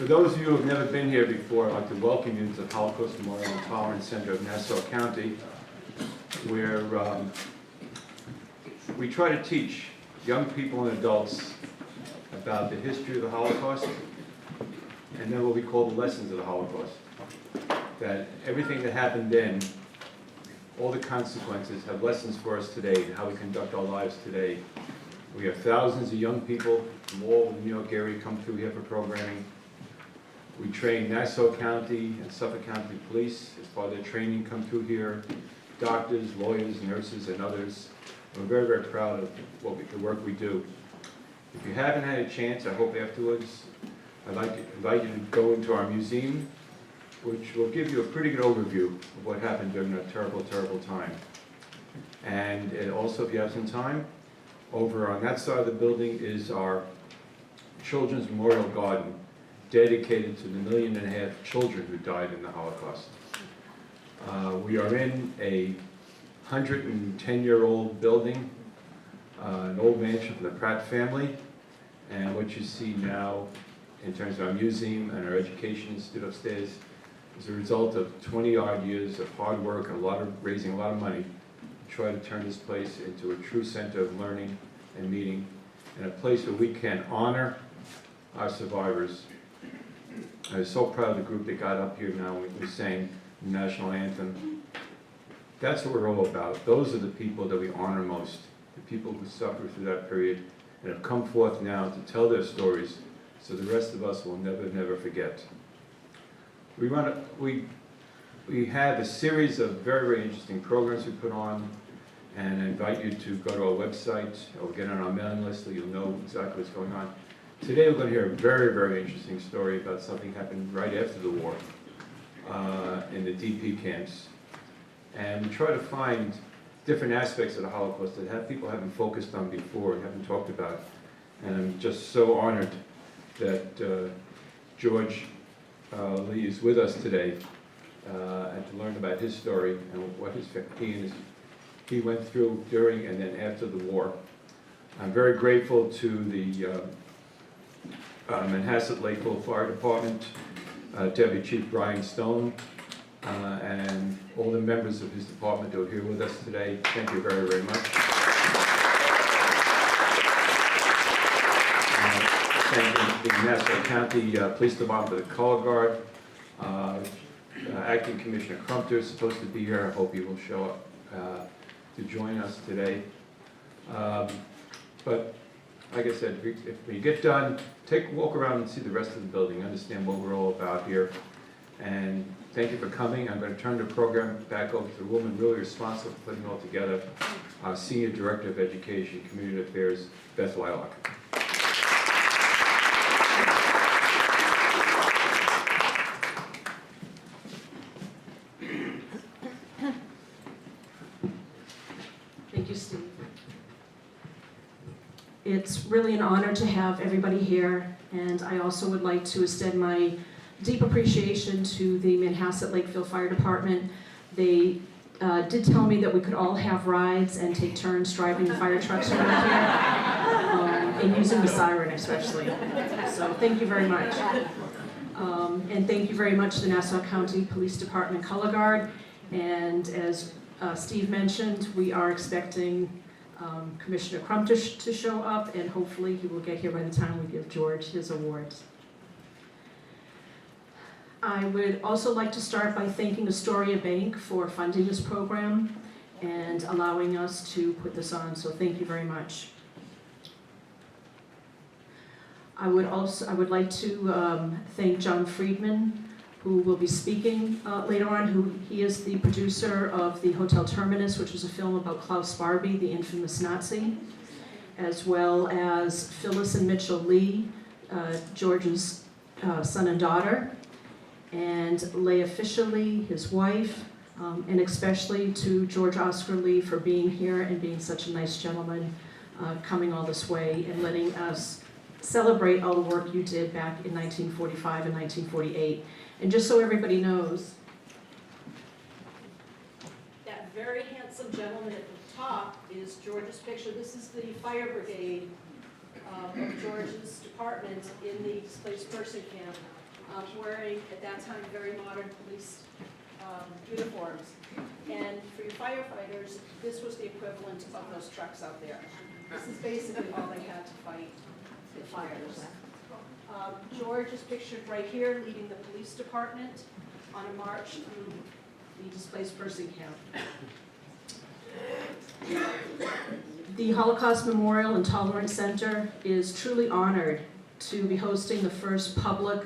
those of you who have never been here before, I'd like to welcome you to the Holocaust Memorial and Tolerance Center of Nassau County, where we try to teach young people and adults about the history of the Holocaust, and then what we call the lessons of the Holocaust. That everything that happened then, all the consequences, have lessons for us today, and how we conduct our lives today. We have thousands of young people from all the New York area come through here for programming. We train Nassau County and Suffolk County Police as part of their training come through here, doctors, lawyers, nurses, and others. We're very, very proud of the work we do. If you haven't had a chance, I hope afterwards, I'd like to invite you to go into our museum, which will give you a pretty good overview of what happened during that terrible, terrible time. And also, if you have some time, over on that side of the building is our Children's Memorial Garden, dedicated to the 1.5 million children who died in the Holocaust. We are in a 110-year-old building, an old mansion for the Pratt family, and what you see now in terms of our museum and our education institute upstairs is a result of 20-odd years of hard work and raising a lot of money to try to turn this place into a true center of learning and meeting, and a place where we can honor our survivors. I was so proud of the group that got up here now when we sang the national anthem. That's what we're all about. Those are the people that we honor most, the people who suffered through that period and have come forth now to tell their stories so the rest of us will never, never forget. We have a series of very, very interesting programs we put on, and I invite you to go to our website or get on our mailing list so you'll know exactly what's going on. Today we're going to hear a very, very interesting story about something that happened right after the war in the DP camps. And we try to find different aspects of the Holocaust that people haven't focused on before and haven't talked about. And I'm just so honored that George Lee is with us today and to learn about his story and what he went through during and then after the war. I'm very grateful to the Manhasset Lakeville Fire Department, Deputy Chief Brian Stone, and all the members of his department who are here with us today. Thank you very, very much. Thank the Nassau County Police Department, the Color Guard, Acting Commissioner Crumpter is supposed to be here. I hope he will show up to join us today. But like I said, if we get done, take a walk around and see the rest of the building, understand what we're all about here. And thank you for coming. I'm going to turn the program back over to the woman really responsible for putting it all together, our Senior Director of Education, Community Affairs, Beth Lilac. Thank you, Steve. It's really an honor to have everybody here, and I also would like to extend my deep appreciation to the Manhasset Lakeville Fire Department. They did tell me that we could all have rides and take turns driving the fire trucks around here, and using the siren especially. So thank you very much. And thank you very much to the Nassau County Police Department Color Guard. And as Steve mentioned, we are expecting Commissioner Crumpter to show up, and hopefully he will get here by the time we give George his awards. I would also like to start by thanking Astoria Bank for funding this program and allowing us to put this on, so thank you very much. I would like to thank John Friedman, who will be speaking later on. He is the producer of the Hotel Terminus, which was a film about Klaus Barbie, the infamous Nazi, as well as Phyllis and Mitchell Lee, George's son and daughter, and Leah Fisher Lee, his wife, and especially to George Oscar Lee for being here and being such a nice gentleman, coming all this way and letting us celebrate all the work you did back in 1945 and 1948. And just so everybody knows, that very handsome gentleman at the top is George's picture. This is the fire brigade of George's department in the displaced person camp wearing, at that time, very modern police uniforms. And for your firefighters, this was the equivalent of those trucks out there. This is basically all they had to fight the fires. George is pictured right here leading the police department on a march through the displaced person camp. The Holocaust Memorial and Tolerance Center is truly honored to be hosting the first public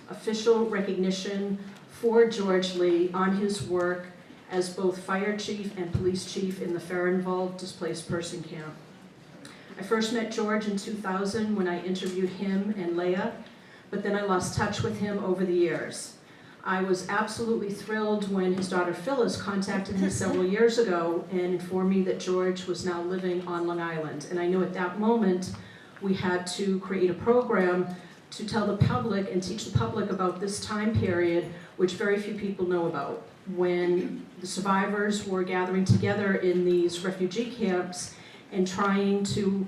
official recognition for George Lee on his work as both fire chief and police chief in the Fehrenwald displaced person camp. I first met George in 2000 when I interviewed him and Leah, but then I lost touch with him over the years. I was absolutely thrilled when his daughter Phyllis contacted me several years ago and informed me that George was now living on Long Island. And I knew at that moment we had to create a program to tell the public and teach the public about this time period, which very few people know about, when the survivors were gathering together in these refugee camps and trying to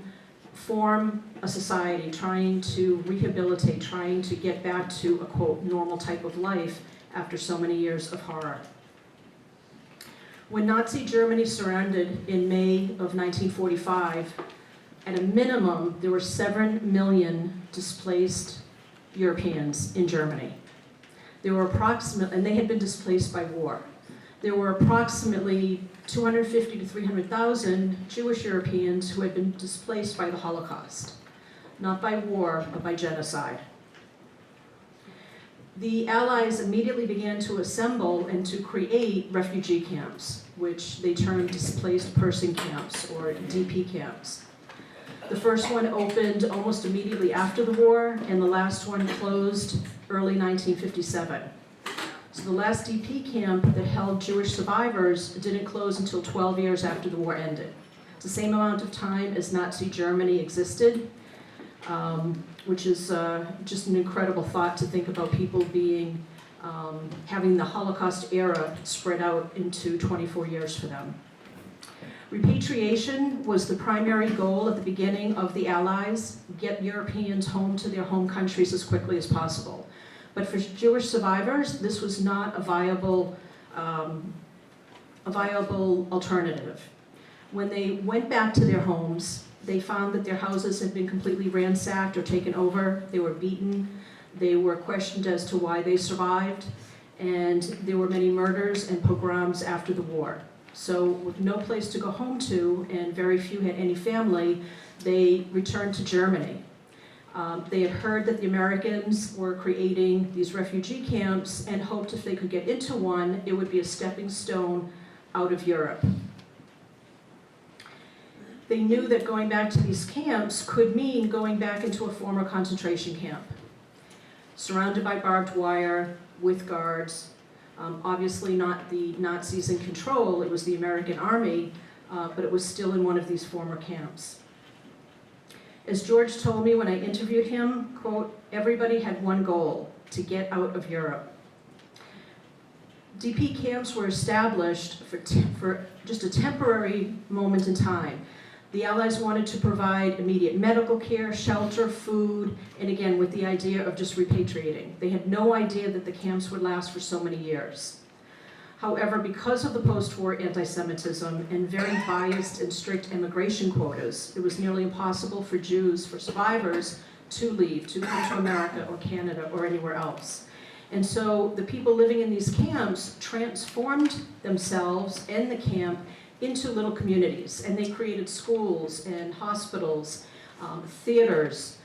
form a society, trying to rehabilitate, trying to get back to a, quote, normal type of life after so many years of horror. When Nazi Germany surrendered in May of 1945, at a minimum, there were 7 million displaced Europeans in Germany. There were approximately, and they had been displaced by war. There were approximately 250 to 300,000 Jewish Europeans who had been displaced by the Holocaust, not by war, but by genocide. The Allies immediately began to assemble and to create refugee camps, which they termed displaced person camps, or DP camps. The first one opened almost immediately after the war, and the last one closed early 1957. So the last DP camp that held Jewish survivors didn't close until 12 years after the war ended. It's the same amount of time as Nazi Germany existed, which is just an incredible thought to think about people being, having the Holocaust era spread out into 24 years for them. Repatriation was the primary goal at the beginning of the Allies, get Europeans home to their home countries as quickly as possible. But for Jewish survivors, this was not a viable alternative. When they went back to their homes, they found that their houses had been completely ransacked or taken over. They were beaten. They were questioned as to why they survived. And there were many murders and pogroms after the war. So with no place to go home to, and very few had any family, they returned to Germany. They had heard that the Americans were creating these refugee camps and hoped if they could get into one, it would be a stepping stone out of Europe. They knew that going back to these camps could mean going back into a former concentration camp, surrounded by barbed wire, with guards, obviously not the Nazis in control, it was the American army, but it was still in one of these former camps. As George told me when I interviewed him, quote, everybody had one goal, to get out of Europe. DP camps were established for just a temporary moment in time. The Allies wanted to provide immediate medical care, shelter, food, and again, with the idea of just repatriating. They had no idea that the camps would last for so many years. However, because of the post-war anti-Semitism and very biased and strict immigration quotas, it was nearly impossible for Jews, for survivors, to leave, to come to America or Canada or anywhere else. And so the people living in these camps transformed themselves and the camp into little communities, and they created schools and hospitals, theaters,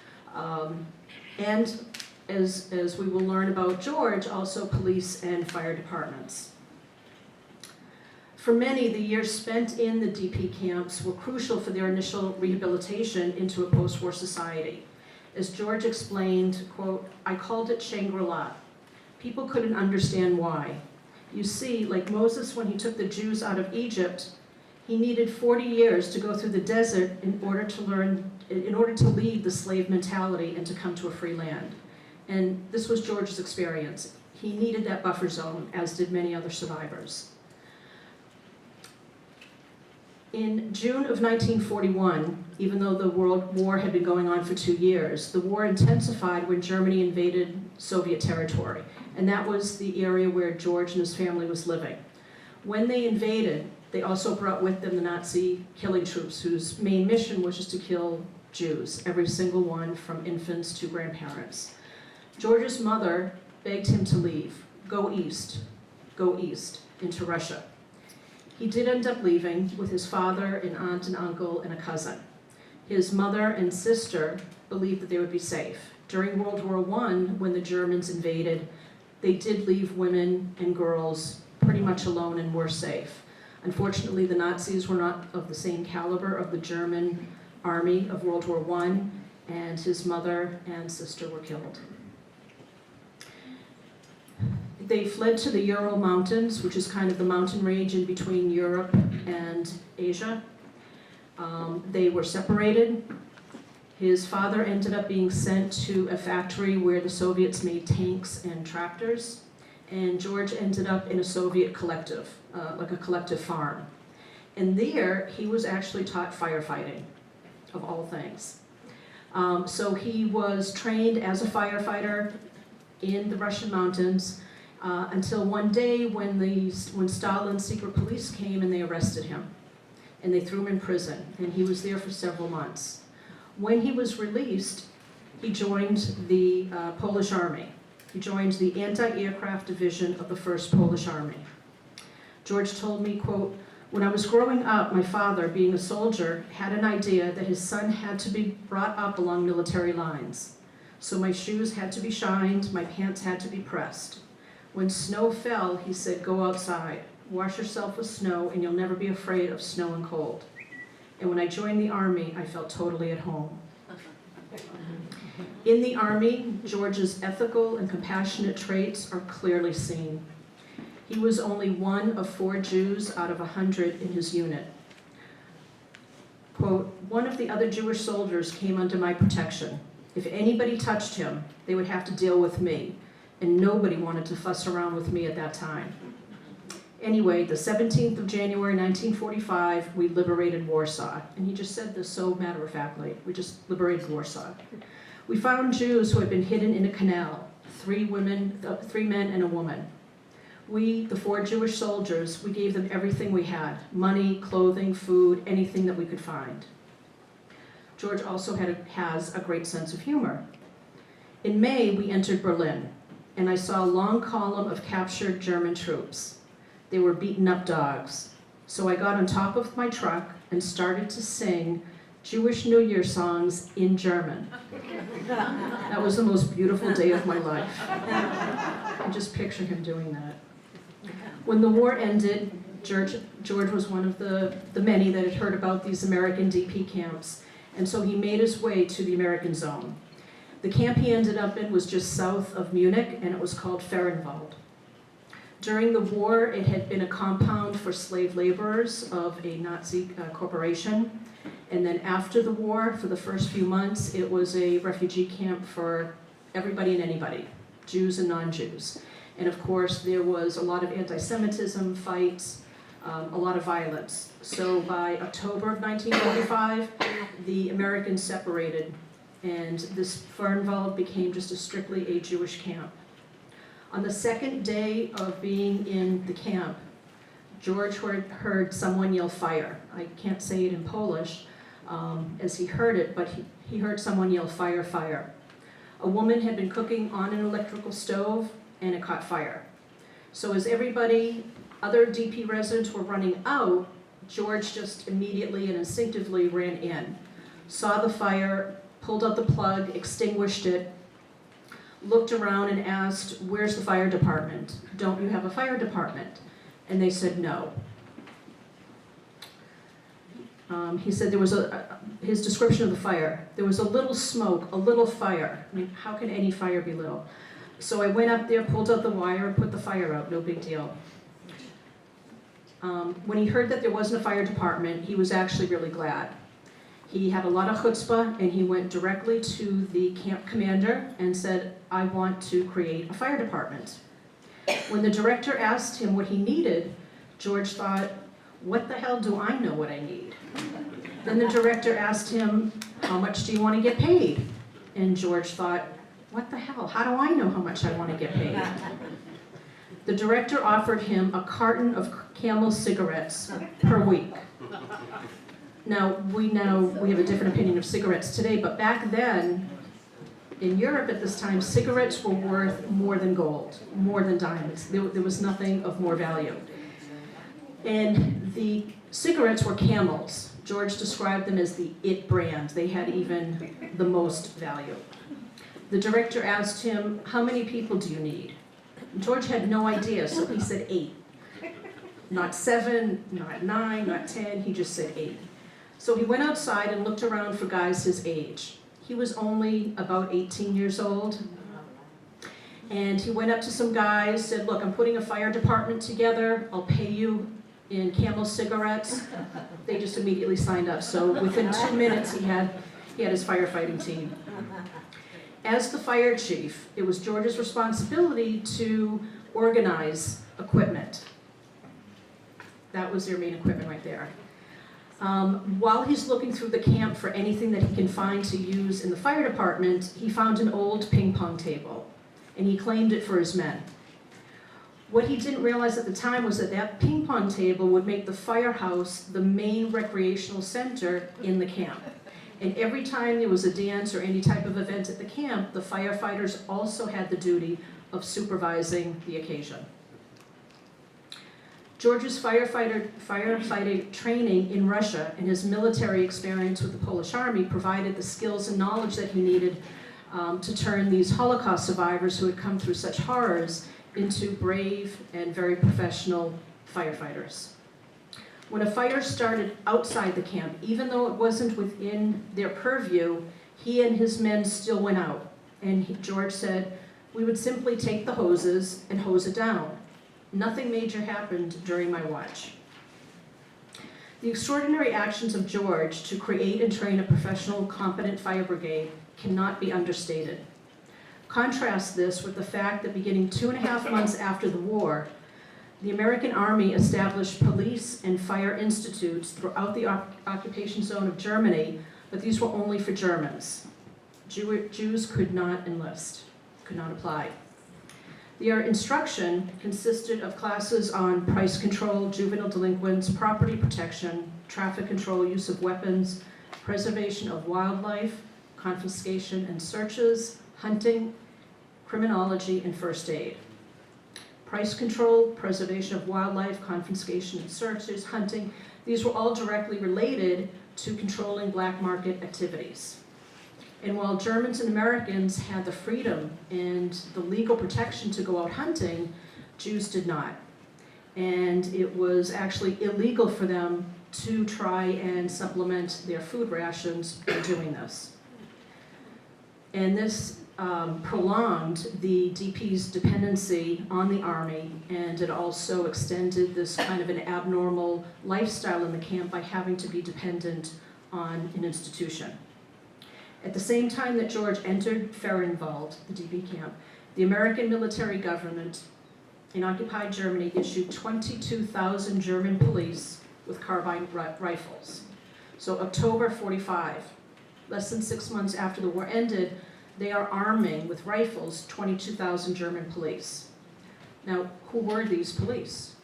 and as we will learn about George, also police and fire departments. For many, the years spent in the DP camps were crucial for their initial rehabilitation into a post-war society. As George explained, quote, I called it Shangri-La. People couldn't understand why. You see, like Moses when he took the Jews out of Egypt, he needed 40 years to go through the desert in order to leave the slave mentality and to come to a free land. And this was George's experience. He needed that buffer zone, as did many other survivors. In June of 1941, even though the World War had been going on for 2 years, the war intensified when Germany invaded Soviet territory, and that was the area where George and his family was living. When they invaded, they also brought with them the Nazi killing troops, whose main mission was just to kill Jews, every single one from infants to grandparents. George's mother begged him to leave, go east, into Russia. He did end up leaving with his father, an aunt and uncle, and a cousin. His mother and sister believed that they would be safe. During World War I, when the Germans invaded, they did leave women and girls pretty much alone and were safe. Unfortunately, the Nazis were not of the same caliber of the German army of World War I, and his mother and sister were killed. They fled to the Ural Mountains, which is kind of the mountain range in between Europe and Asia. They were separated. His father ended up being sent to a factory where the Soviets made tanks and tractors, and George ended up in a Soviet collective, like a collective farm. And there, he was actually taught firefighting, of all things. So he was trained as a firefighter in the Russian mountains, until one day when Stalin's secret police came and they arrested him. And they threw him in prison, and he was there for several months. When he was released, he joined the Polish army. He joined the anti-aircraft division of the 1st Polish Army. George told me, quote, "When I was growing up, my father, being a soldier, had an idea that his son had to be brought up along military lines. So my shoes had to be shined, my pants had to be pressed. When snow fell, he said, go outside, wash yourself with snow, and you'll never be afraid of snow and cold. And when I joined the army, I felt totally at home." In the army, George's ethical and compassionate traits are clearly seen. He was only one of 4 Jews out of 100 in his unit. Quote, "One of the other Jewish soldiers came under my protection. If anybody touched him, they would have to deal with me, and nobody wanted to fuss around with me at that time. Anyway, the 17th of January, 1945, we liberated Warsaw." And he just said this so matter-of-factly. We just liberated Warsaw. "We found Jews who had been hidden in a canal, 3 men and a woman. We, the 4 Jewish soldiers, we gave them everything we had, money, clothing, food, anything that we could find." George also has a great sense of humor. "In May, we entered Berlin, and I saw a long column of captured German troops. They were beaten up dogs. So I got on top of my truck and started to sing Jewish New Year songs in German. That was the most beautiful day of my life." I just picture him doing that. When the war ended, George was one of the many that had heard about these American DP camps, and so he made his way to the American zone. The camp he ended up in was just south of Munich, and it was called Fehrenwald. During the war, it had been a compound for slave laborers of a Nazi corporation. And then after the war, for the first few months, it was a refugee camp for everybody and anybody, Jews and non-Jews. And of course, there was a lot of anti-Semitism, fights, a lot of violence. So by October of 1945, the Americans separated, and this Fehrenwald became just strictly a Jewish camp. On the second day of being in the camp, George heard someone yell fire. I can't say it in Polish as he heard it, but he heard someone yell fire, fire. A woman had been cooking on an electrical stove and it caught fire. So as other DP residents were running out, George just immediately and instinctively ran in, saw the fire, pulled out the plug, extinguished it, looked around and asked, "Where's the fire department? Don't you have a fire department?" And they said no. He said there was his description of the fire, there was a little smoke, a little fire. I mean, how can any fire be little? So I went up there, pulled out the wire, and put the fire out, no big deal. When he heard that there wasn't a fire department, he was actually really glad. He had a lot of chutzpah, and he went directly to the camp commander and said, "I want to create a fire department." When the director asked him what he needed, George thought, What the hell do I know what I need? Then the director asked him, how much do you want to get paid? And George thought, what the hell? How do I know how much I want to get paid? The director offered him a carton of Camel cigarettes per week. Now we have a different opinion of cigarettes today, but back then, in Europe at this time, cigarettes were worth more than gold, more than diamonds. There was nothing of more value. And the cigarettes were Camels. George described them as the it brand. They had even the most value. The director asked him, how many people do you need? George had no idea, so he said 8. Not 7, not 9, not 10, he just said 8. So he went outside and looked around for guys his age. He was only about 18 years old. And he went up to some guys, said, look, I'm putting a fire department together, I'll pay you in Camel cigarettes. They just immediately signed up. So within 2 minutes, he had his firefighting team. As the fire chief, it was George's responsibility to organize equipment. That was their main equipment right there. While he's looking through the camp for anything that he can find to use in the fire department, he found an old ping pong table, and he claimed it for his men. What he didn't realize at the time was that that ping pong table would make the firehouse the main recreational center in the camp. And every time there was a dance or any type of event at the camp, the firefighters also had the duty of supervising the occasion. George's firefighting training in Russia and his military experience with the Polish Army provided the skills and knowledge that he needed to turn these Holocaust survivors who had come through such horrors into brave and very professional firefighters. When a fire started outside the camp, even though it wasn't within their purview, he and his men still went out. And George said, we would simply take the hoses and hose it down. Nothing major happened during my watch. The extraordinary actions of George to create and train a professional, competent fire brigade cannot be understated. Contrast this with the fact that beginning 2.5 months after the war, the American Army established police and fire institutes throughout the occupation zone of Germany, but these were only for Germans. Jews could not enlist, could not apply. Their instruction consisted of classes on price control, juvenile delinquents, property protection, traffic control, use of weapons, preservation of wildlife, confiscation and searches, hunting, criminology, and first aid. Price control, preservation of wildlife, confiscation and searches, hunting, these were all directly related to controlling black market activities. And while Germans and Americans had the freedom and the legal protection to go out hunting, Jews did not. And it was actually illegal for them to try and supplement their food rations by doing this. And this prolonged the DP's dependency on the Army, and it also extended this kind of an abnormal lifestyle in the camp by having to be dependent on an institution. At the same time that George entered Fehrenwald, the DP camp, the American military government in occupied Germany issued 22,000 German police with carbine rifles. So October 45, less than 6 months after the war ended, they are arming with rifles 22,000 German police. Now, who were these police?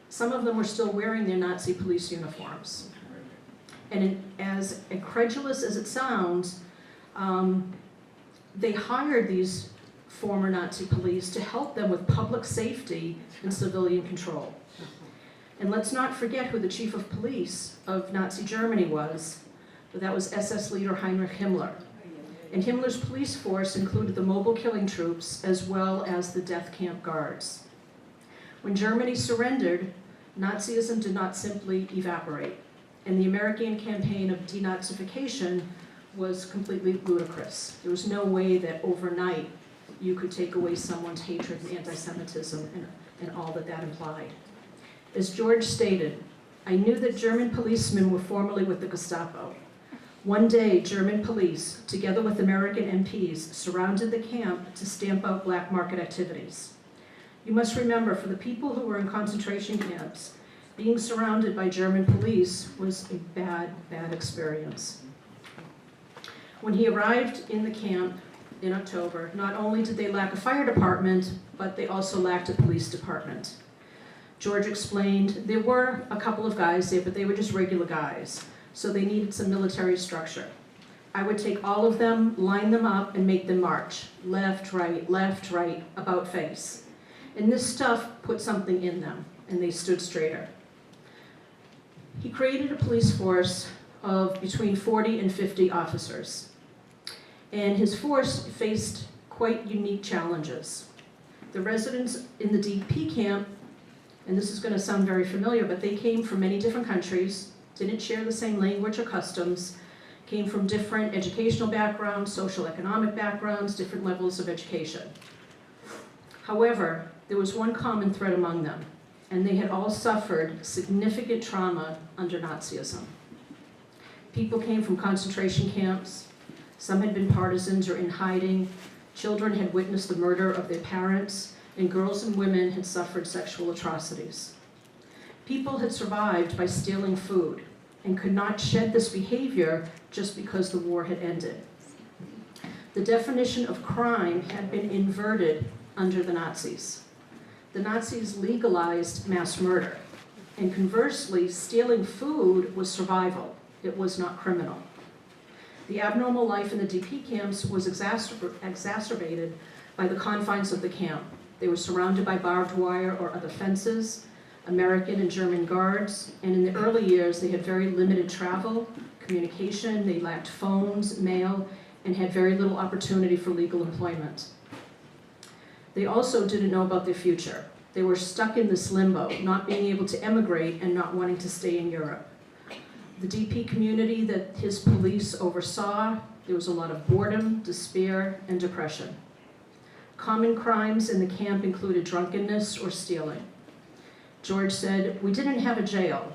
Some of them were still wearing their Nazi police uniforms. And as incredulous as it sounds, they hired these former Nazi police to help them with public safety and civilian control. And let's not forget who the chief of police of Nazi Germany was, but that was SS leader Heinrich Himmler. And Himmler's police force included the mobile killing troops as well as the death camp guards. When Germany surrendered, Nazism did not simply evaporate, and the American campaign of denazification was completely ludicrous. There was no way that overnight you could take away someone's hatred and anti-Semitism and all that that implied. As George stated, I knew that German policemen were formerly with the Gestapo. One day, German police, together with American MPs, surrounded the camp to stamp out black market activities. You must remember, for the people who were in concentration camps, Being surrounded by German police was a bad, bad experience. When he arrived in the camp in October, not only did they lack a fire department, but they also lacked a police department. George explained there were a couple of guys there, but they were just regular guys, so they needed some military structure. I would take all of them, line them up, and make them march. Left, right, about face. And this stuff put something in them, and they stood straighter. He created a police force of between 40 and 50 officers. And his force faced quite unique challenges. The residents in the DP camp, and this is going to sound very familiar, but they came from many different countries, didn't share the same language or customs, came from different educational backgrounds, social economic backgrounds, different levels of education. However, there was one common thread among them, and they had all suffered significant trauma under Nazism. People came from concentration camps, some had been partisans or in hiding, children had witnessed the murder of their parents, and girls and women had suffered sexual atrocities. People had survived by stealing food and could not shed this behavior just because the war had ended. The definition of crime had been inverted under the Nazis. The Nazis legalized mass murder, and conversely, stealing food was survival. It was not criminal. The abnormal life in the DP camps was exacerbated by the confines of the camp. They were surrounded by barbed wire or other fences, American and German guards, and in the early years they had very limited travel, communication, they lacked phones, mail, and had very little opportunity for legal employment. They also didn't know about their future. They were stuck in this limbo, not being able to emigrate and not wanting to stay in Europe. The DP community that his police oversaw, there was a lot of boredom, despair, and depression. Common crimes in the camp included drunkenness or stealing. George said, "We didn't have a jail.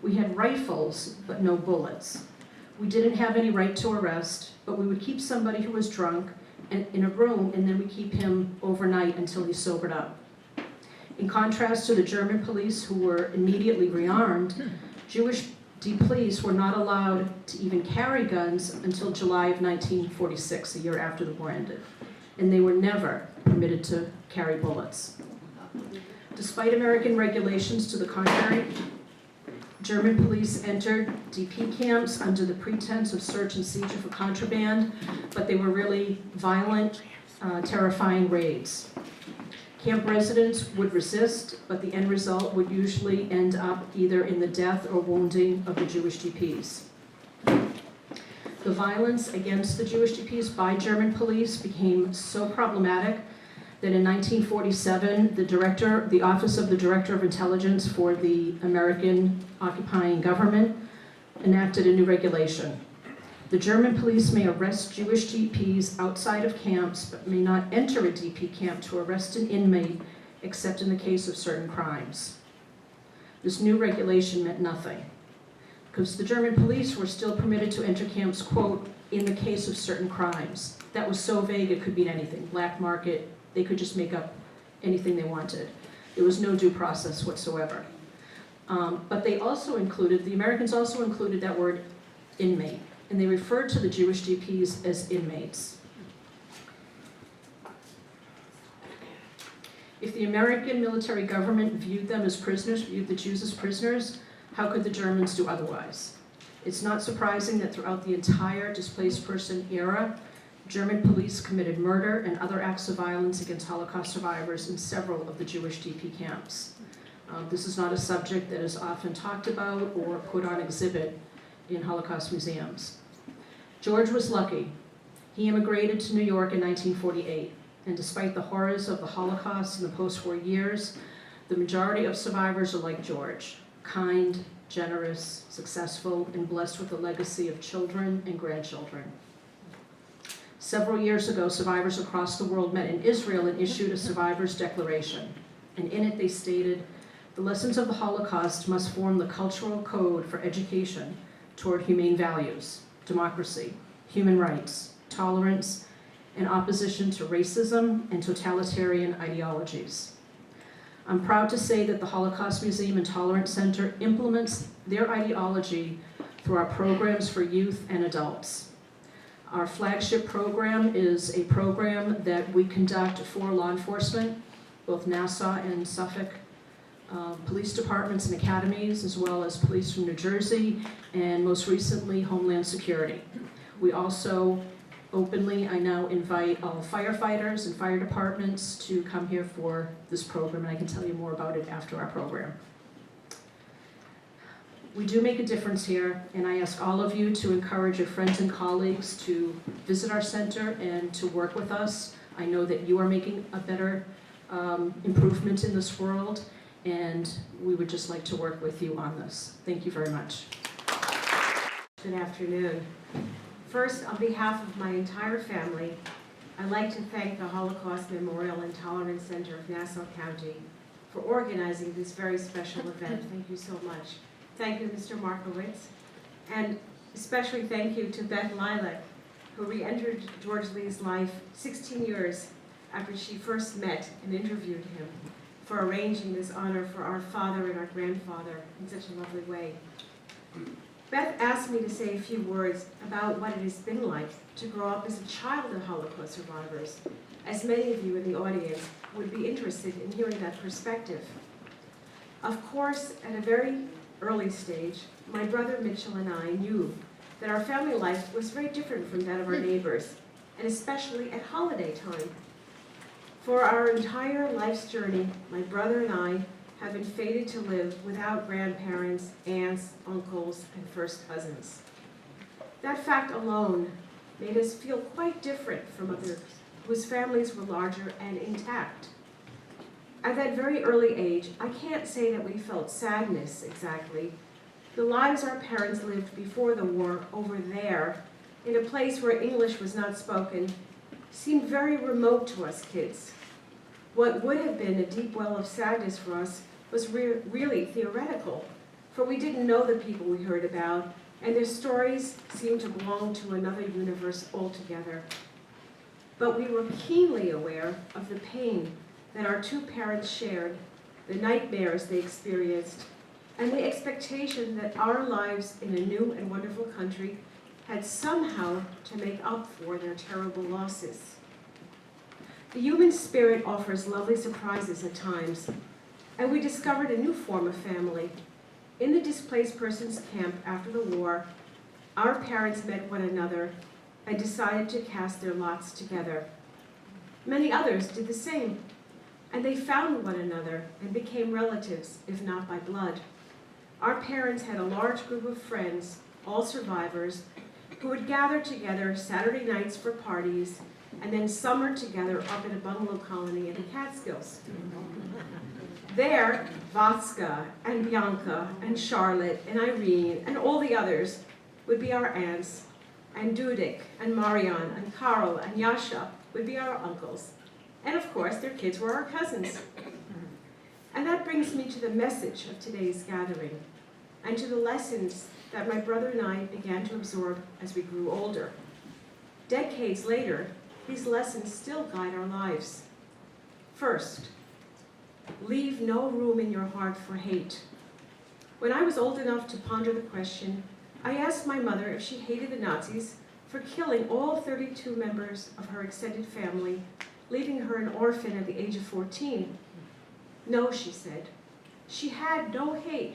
We had rifles, but no bullets. We didn't have any right to arrest, but we would keep somebody who was drunk in a room, and then we keep him overnight until he sobered up." In contrast to the German police, who were immediately rearmed, Jewish police were not allowed to even carry guns until July of 1946, a year after the war ended, and they were never permitted to carry bullets. Despite American regulations to the contrary, German police entered DP camps under the pretense of search and seizure for contraband, but they were really violent, terrifying raids. Camp residents would resist, but the end result would usually end up either in the death or wounding of the Jewish DPs. The violence against the Jewish DPs by German police became so problematic that in 1947, the Office of the Director of Intelligence for the American occupying government enacted a new regulation. The German police may arrest Jewish DPs outside of camps, but may not enter a DP camp to arrest an inmate except in the case of certain crimes. This new regulation meant nothing, because the German police were still permitted to enter camps, quote, in the case of certain crimes. That was so vague it could mean anything. Black market, they could just make up anything they wanted. There was no due process whatsoever. But they also included, the Americans also included that word inmate, and they referred to the Jewish DPs as inmates. If the American military government viewed them as prisoners, viewed the Jews as prisoners, how could the Germans do otherwise? It's not surprising that throughout the entire displaced person era, German police committed murder and other acts of violence against Holocaust survivors in several of the Jewish DP camps. This is not a subject that is often talked about or put on exhibit in Holocaust museums. George was lucky. He immigrated to New York in 1948, and despite the horrors of the Holocaust in the post-war years, the majority of survivors are like George, kind, generous, successful, and blessed with a legacy of children and grandchildren. Several years ago, survivors across the world met in Israel and issued a survivor's declaration, and in it they stated, "The lessons of the Holocaust must form the cultural code for education toward humane values, democracy, human rights, tolerance, and opposition to racism and totalitarian ideologies. I'm proud to say that the Holocaust Museum and Tolerance Center implements their ideology through our programs for youth and adults. Our flagship program is a program that we conduct for law enforcement, both Nassau and Suffolk police departments and academies, as well as police from New Jersey, and most recently, Homeland Security. We also openly, I now invite all firefighters and fire departments to come here for this program, and I can tell you more about it after our program. We do make a difference here, and I ask all of you to encourage your friends and colleagues to visit our center and to work with us. I know that you are making a better improvement in this world, and we would just like to work with you on this. Thank you very much. Good afternoon. First, on behalf of my entire family, I'd like to thank the Holocaust Memorial and Tolerance Center of Nassau County for organizing this very special event. Thank you so much. Thank you, Mr. Markowitz, and especially thank you to Beth Lilac, who re-entered George Lee's life 16 years after she first met and interviewed him, for arranging this honor for our father and our grandfather in such a lovely way. Beth asked me to say a few words about what it has been like to grow up as a child of Holocaust survivors, as many of you in the audience would be interested in hearing that perspective. Of course, at a very early stage, my brother Mitchell and I knew that our family life was very different from that of our neighbors, and especially at holiday time. For our entire life's journey, my brother and I have been fated to live without grandparents, aunts, uncles, and first cousins. That fact alone made us feel quite different from others whose families were larger and intact. At that very early age, I can't say that we felt sadness exactly. The lives our parents lived before the war over there, in a place where English was not spoken, seemed very remote to us kids. What would have been a deep well of sadness for us was really theoretical, for we didn't know the people we heard about, and their stories seemed to belong to another universe altogether. But we were keenly aware of the pain that our two parents shared, the nightmares they experienced, and the expectation that our lives in a new and wonderful country had somehow to make up for their terrible losses. The human spirit offers lovely surprises at times, and we discovered a new form of family. In the displaced persons camp after the war, our parents met one another and decided to cast their lots together. Many others did the same, and they found one another and became relatives, if not by blood. Our parents had a large group of friends, all survivors, who would gather together Saturday nights for parties and then summer together up in a bungalow colony in the Catskills. There, Vatska and Bianca and Charlotte and Irene and all the others would be our aunts, and Dudek and Marian and Karl and Yasha would be our uncles. And of course, their kids were our cousins. And that brings me to the message of today's gathering, and to the lessons that my brother and I began to absorb as we grew older. Decades later, these lessons still guide our lives. First, leave no room in your heart for hate. When I was old enough to ponder the question, I asked my mother if she hated the Nazis for killing all 32 members of her extended family, leaving her an orphan at the age of 14. No, she said. She had no hate,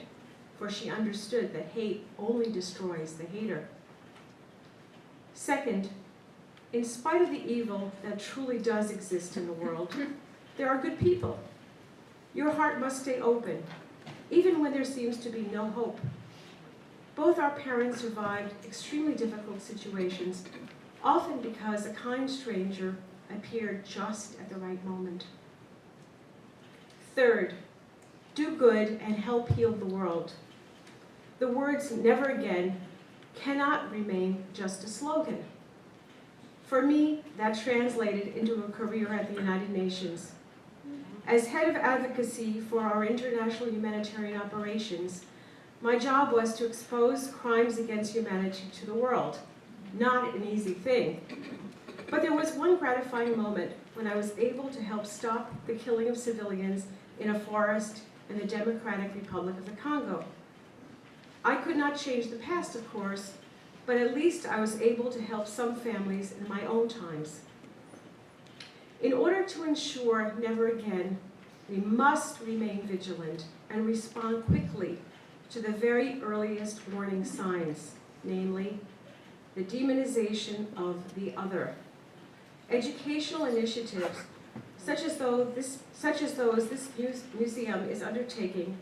for she understood that hate only destroys the hater. Second, in spite of the evil that truly does exist in the world, there are good people. Your heart must stay open, even when there seems to be no hope. Both our parents survived extremely difficult situations, often because a kind stranger appeared just at the right moment. Third, do good and help heal the world. The words "never again" cannot remain just a slogan. For me, that translated into a career at the United Nations. As head of advocacy for our international humanitarian operations, my job was to expose crimes against humanity to the world. Not an easy thing. But there was one gratifying moment when I was able to help stop the killing of civilians in a forest in the Democratic Republic of the Congo. I could not change the past, of course, but at least I was able to help some families in my own times. In order to ensure never again, we must remain vigilant and respond quickly to the very earliest warning signs, namely, the demonization of the other. Educational initiatives, such as those this museum is undertaking,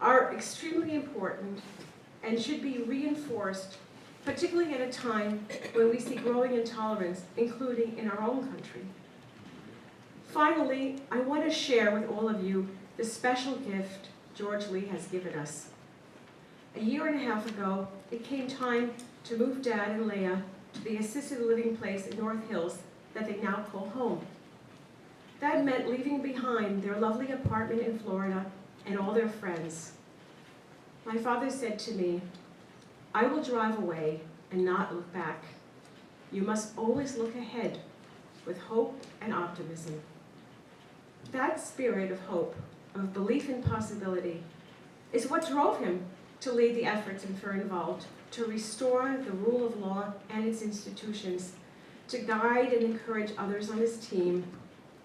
are extremely important and should be reinforced, particularly at a time when we see growing intolerance, including in our own country. Finally, I want to share with all of you the special gift George Lee has given us. A year and a half ago, it came time to move Dad and Leah to the assisted living place in North Hills that they now call home. That meant leaving behind their lovely apartment in Florida and all their friends. My father said to me, "I will drive away and not look back. You must always look ahead with hope and optimism." That spirit of hope, of belief in possibility, is what drove him to lead the efforts in Fernwald to restore the rule of law and its institutions, to guide and encourage others on his team,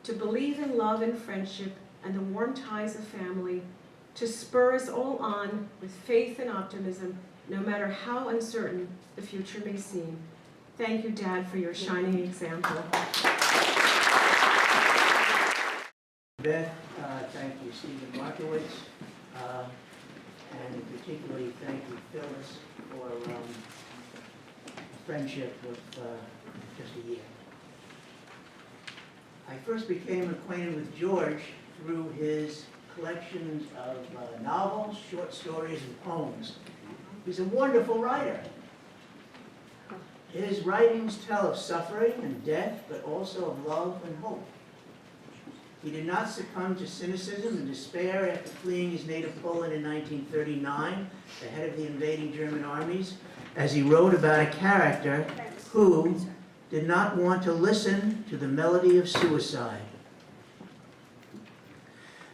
to believe in love and friendship and the warm ties of family, to spur us all on with faith and optimism, no matter how uncertain the future may seem. Thank you, Dad, for your shining example. Beth, thank you, Stephen Markowitz, and particularly thank you, Phyllis, for friendship with just a year. I first became acquainted with George through his collections of novels, short stories, and poems. He's a wonderful writer. His writings tell of suffering and death, but also of love and hope. He did not succumb to cynicism and despair after fleeing his native Poland in 1939, ahead of the invading German armies, as he wrote about a character who did not want to listen to the melody of suicide.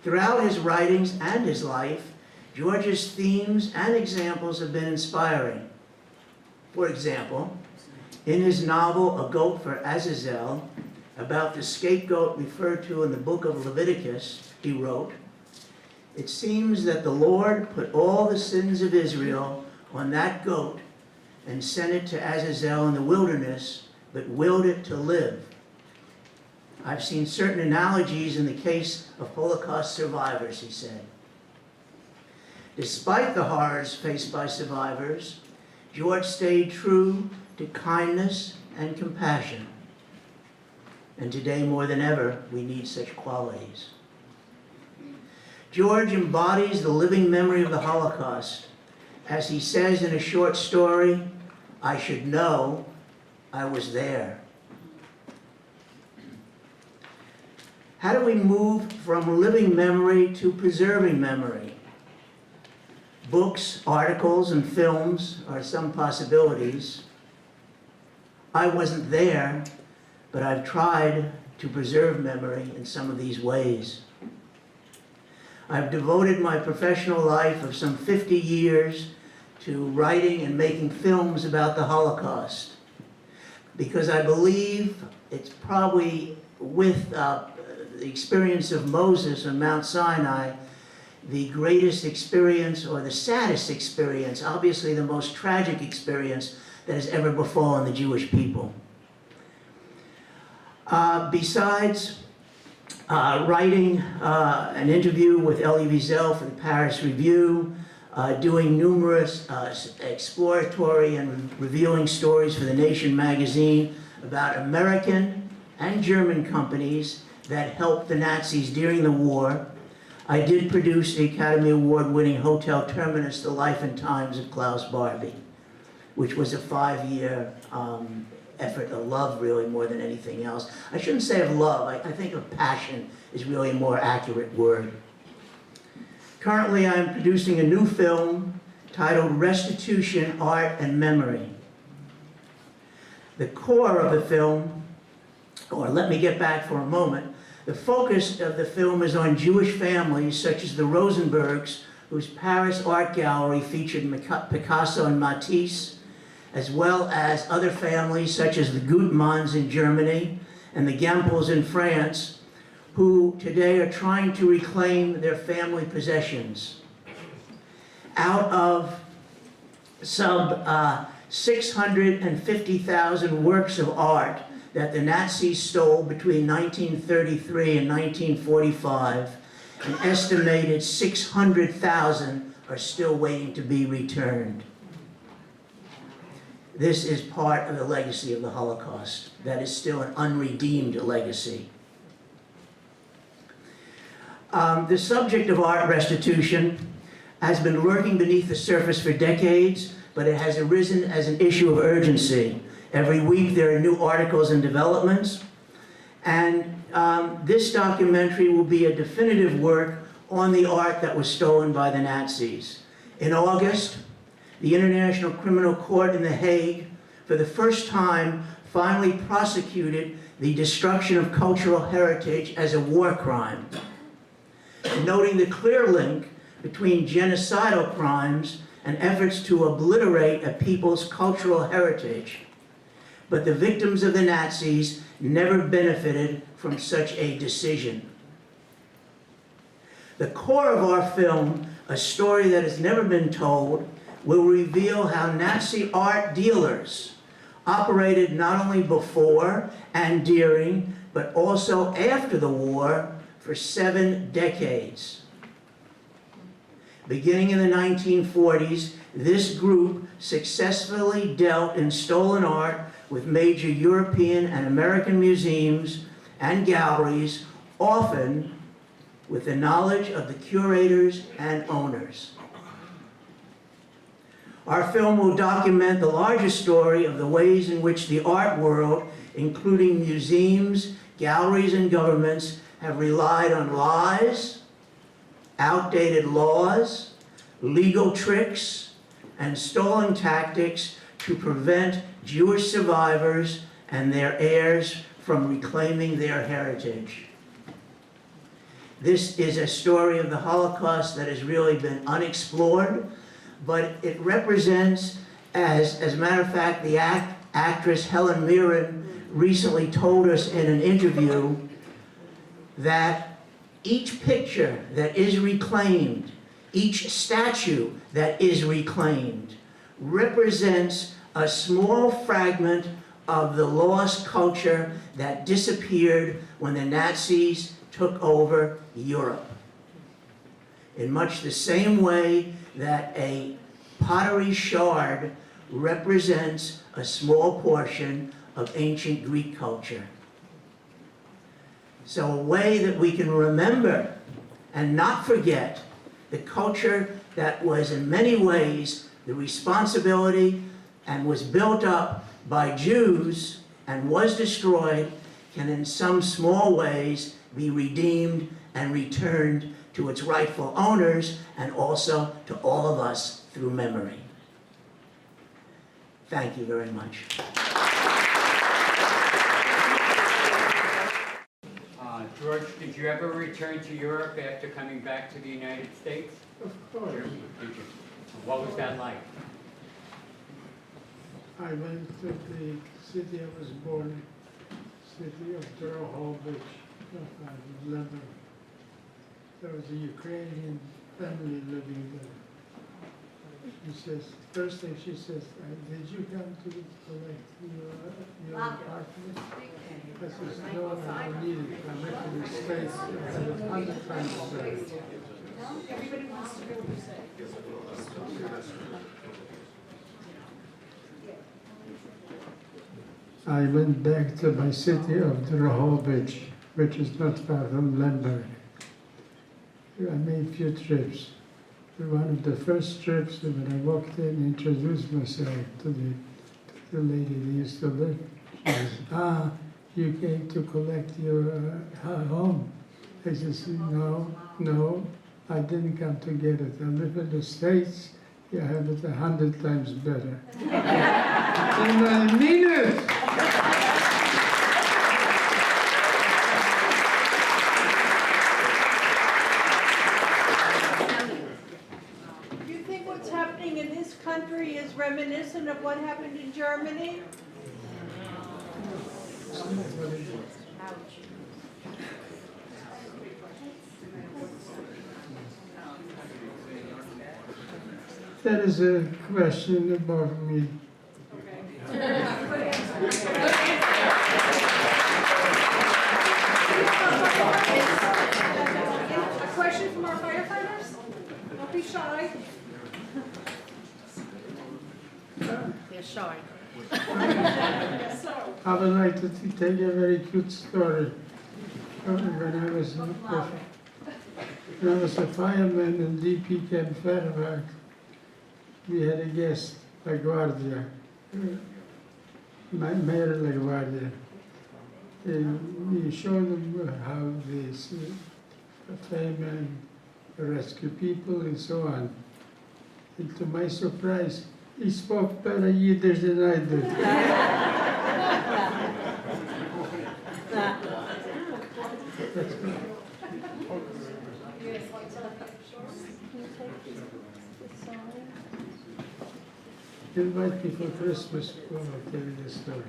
Throughout his writings and his life, George's themes and examples have been inspiring. For example, in his novel, A Goat for Azazel, about the scapegoat referred to in the book of Leviticus, he wrote, "It seems that the Lord put all the sins of Israel on that goat and sent it to Azazel in the wilderness, but willed it to live." I've seen certain analogies in the case of Holocaust survivors, he said. Despite the horrors faced by survivors, George stayed true to kindness and compassion. And today, more than ever, we need such qualities. George embodies the living memory of the Holocaust. As he says in a short story, "I should know I was there." How do we move from living memory to preserving memory? Books, articles, and films are some possibilities. I wasn't there, but I've tried to preserve memory in some of these ways. I've devoted my professional life of some 50 years to writing and making films about the Holocaust, because I believe it's probably with the experience of Moses on Mount Sinai, the greatest experience or the saddest experience, obviously the most tragic experience that has ever befallen the Jewish people. Besides writing an interview with Elie Wiesel for the Paris Review, doing numerous exploratory and revealing stories for The Nation magazine about American and German companies that helped the Nazis during the war, I did produce the Academy Award-winning Hotel Terminus, The Life and Times of Klaus Barbie, which was a 5-year effort of love, really, more than anything else. I shouldn't say of love. I think of passion is really a more accurate word. Currently, I am producing a new film titled Restitution, Art, and Memory. The core of the film, or let me get back for a moment, The focus of the film is on Jewish families such as the Rosenbergs, whose Paris art gallery featured Picasso and Matisse, as well as other families such as the Gutmanns in Germany and the Gempels in France, who today are trying to reclaim their family possessions. Out of some 650,000 works of art that the Nazis stole between 1933 and 1945, an estimated 600,000 are still waiting to be returned. This is part of the legacy of the Holocaust. That is still an unredeemed legacy. The subject of art restitution has been lurking beneath the surface for decades, but it has arisen as an issue of urgency. Every week there are new articles and developments, and this documentary will be a definitive work on the art that was stolen by the Nazis. In August, the International Criminal Court in The Hague, for the first time, finally prosecuted the destruction of cultural heritage as a war crime, noting the clear link between genocidal crimes and efforts to obliterate a people's cultural heritage. But the victims of the Nazis never benefited from such a decision. The core of our film, a story that has never been told, will reveal how Nazi art dealers operated not only before and during, but also after the war for 7 decades. Beginning in the 1940s, this group successfully dealt in stolen art with major European and American museums and galleries, often with the knowledge of the curators and owners. Our film will document the larger story of the ways in which the art world, including museums, galleries, and governments, have relied on lies, outdated laws, legal tricks, and stolen tactics to prevent Jewish survivors and their heirs from reclaiming their heritage. This is a story of the Holocaust that has really been unexplored, but it represents, as a matter of fact, the actress Helen Mirren recently told us in an interview, that each picture that is reclaimed, each statue that is reclaimed, represents a small fragment of the lost culture that disappeared when the Nazis took over Europe. In much the same way that a pottery shard represents a small portion of ancient Greek culture. So a way that we can remember and not forget the culture that was in many ways the responsibility and was built up by Jews and was destroyed, can in some small ways be redeemed and returned to its rightful owners and also to all of us through memory. Thank you very much. George, did you ever return to Europe after coming back to the United States? Of course. Did you? What was that like? I went to the city I was born, city of Drohobych, London. There was a Ukrainian family living there. She says, first thing she says, did you come to collect your apartment? I says, no, I don't need it. I went to the States, I had it 100 times better. Everybody wants to go to say. I went back to my city of Drohobych, which is not far from Lemberg. I made a few trips. One of the first trips, when I walked in, introduced myself to the lady that used to live. She says, you came to collect your home. I says, no, I didn't come to get it. I live in the States. You have it 100 times better. And I mean it! country is reminiscent of what happened in Germany? That is a question above me. A question from our firefighters? Don't be shy. They're shy. I would like to tell you a very good story. When I was a fireman in DP Camp Fairbank, we had a guest, a guardia, Mayor LaGuardia. And we showed them how this firemen rescue people and so on. And to my surprise, he spoke better Yiddish than I did. That's good. Invite me for Christmas, well, I'll tell you the story.